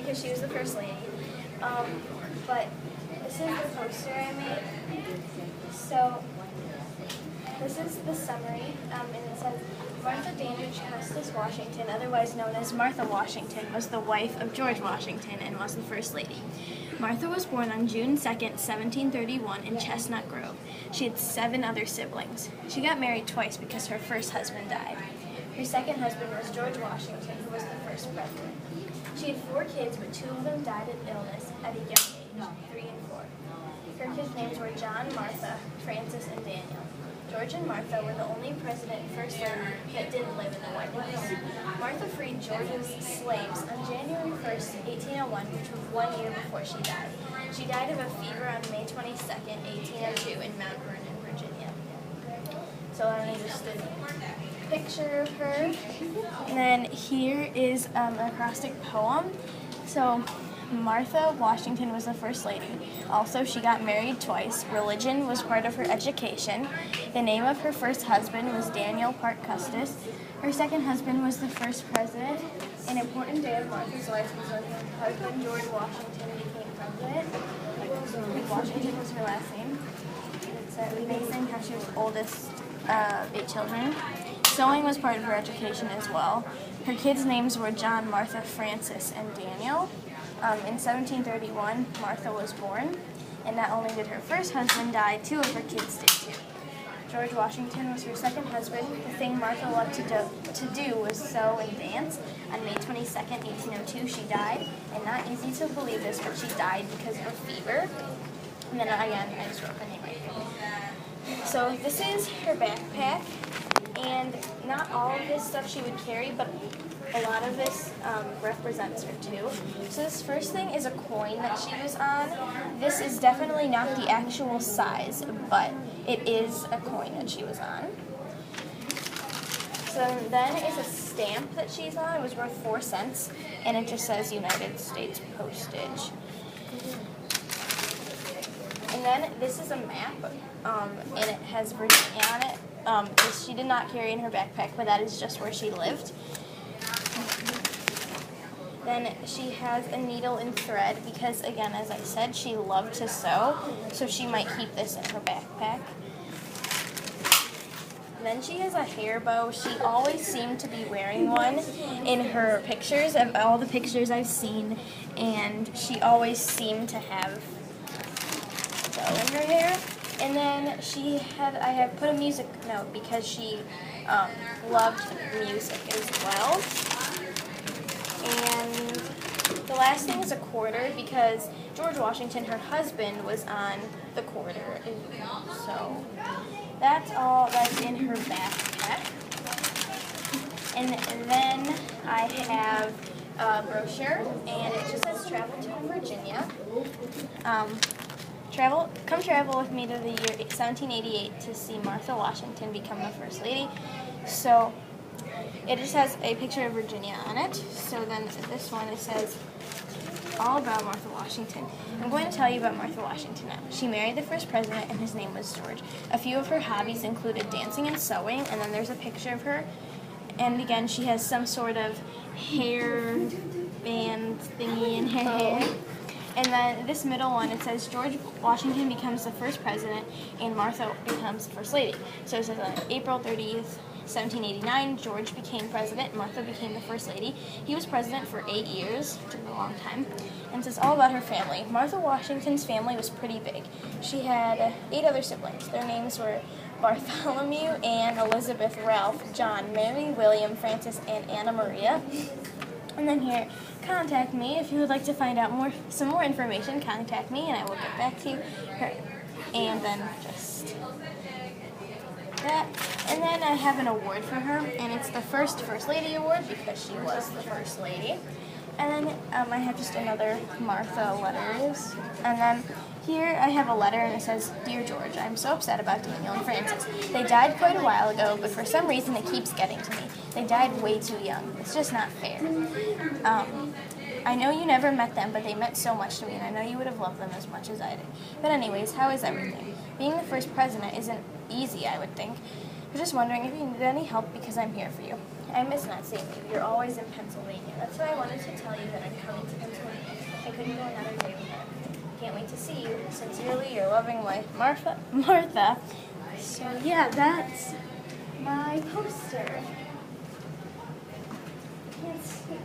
because she was the first lady. But this is the poster I made. So this is the summary, and it says, Martha Dandridge Custis Washington, otherwise known as Martha Washington, was the wife of George Washington and was the First Lady. Martha was born on June 2nd, 1731 in Chestnut Grove. She had 7 other siblings. She got married twice because her first husband died. Her second husband was George Washington, who was the first president. She had 4 kids, but 2 of them died of illness at a young age, 3 and 4. Her kids' names were John, Martha, Francis, and Daniel. George and Martha were the only president and first lady that didn't live in the White House. Martha freed George's slaves on January 1st, 1801, which was 1 year before she died. She died of a fever on May 22nd, 1802 in Mount Vernon, Virginia. So I just did a picture of her. And then here is an acrostic poem. So Martha Washington was the First Lady. Also, she got married twice. Religion was part of her education. The name of her first husband was Daniel Parke Custis. Her second husband was the first president. An important day of Martha's life was when her husband, George Washington, became president. Washington was her last name. It's amazing how she was the oldest of 8 children. Sewing was part of her education as well. Her kids' names were John, Martha, Francis, and Daniel. In 1731, Martha was born, and not only did her first husband die, 2 of her kids did too. George Washington was her second husband. The thing Martha loved to do was sew and dance. On May 22nd, 1802, she died, and not easy to believe this, but she died because of a fever. And then again, I just wrote her name right here. So this is her backpack, and not all of this stuff she would carry, but a lot of this represents her too. So this first thing is a coin that she was on. This is definitely not the actual size, but it is a coin that she was on. So then is a stamp that she's on. It was worth 4 cents, and it just says United States postage. And then this is a map, and it has Virginia on it. This she did not carry in her backpack, but that is just where she lived. Then she has a needle and thread because, again, as I said, she loved to sew, so she might keep this in her backpack. Then she has a hair bow. She always seemed to be wearing one in her pictures, of all the pictures I've seen, and she always seemed to have a bow in her hair. And then I have put a music note because she loved music as well. And the last thing is a quarter because George Washington, her husband, was on the quarter. So that's all that's in her backpack. And then I have a brochure, and it just says travel to Virginia. Come travel with me to the year 1788 to see Martha Washington become the First Lady. So it just has a picture of Virginia on it. So then this one, it says all about Martha Washington. I'm going to tell you about Martha Washington now. She married the first president, and his name was George. A few of her hobbies included dancing and sewing, and then there's a picture of her. And again, she has some sort of hair band thingy in her hair. And then this middle one, it says George Washington becomes the first president and Martha becomes the first lady. So it says on April 30th, 1789, George became president, Martha became the first lady. He was president for 8 years, which is a long time. And it says all about her family. Martha Washington's family was pretty big. She had 8 other siblings. Their names were Bartholomew, Anne, Elizabeth, Ralph, John, Mary, William, Francis, and Anna Maria. And then here, contact me if you would like to find out some more information. Contact me, and I will get back to you. And then just that. And then I have an award for her, and it's the First Lady Award because she was the First Lady. And then I have just another Martha letters. And then here I have a letter, and it says, Dear George, I'm so upset about Daniel and Francis. They died quite a while ago, but for some reason it keeps getting to me. They died way too young. It's just not fair. I know you never met them, but they meant so much to me, and I know you would have loved them as much as I did. But anyways, how is everything? Being the first president isn't easy, I would think. I'm just wondering if you need any help because I'm here for you. I miss not seeing you. You're always in Pennsylvania. That's why I wanted to tell you that I'm coming to Pennsylvania. I couldn't go another day without. Can't wait to see you. Sincerely, your loving wife, Martha. So yeah, that's my poster. Can't see.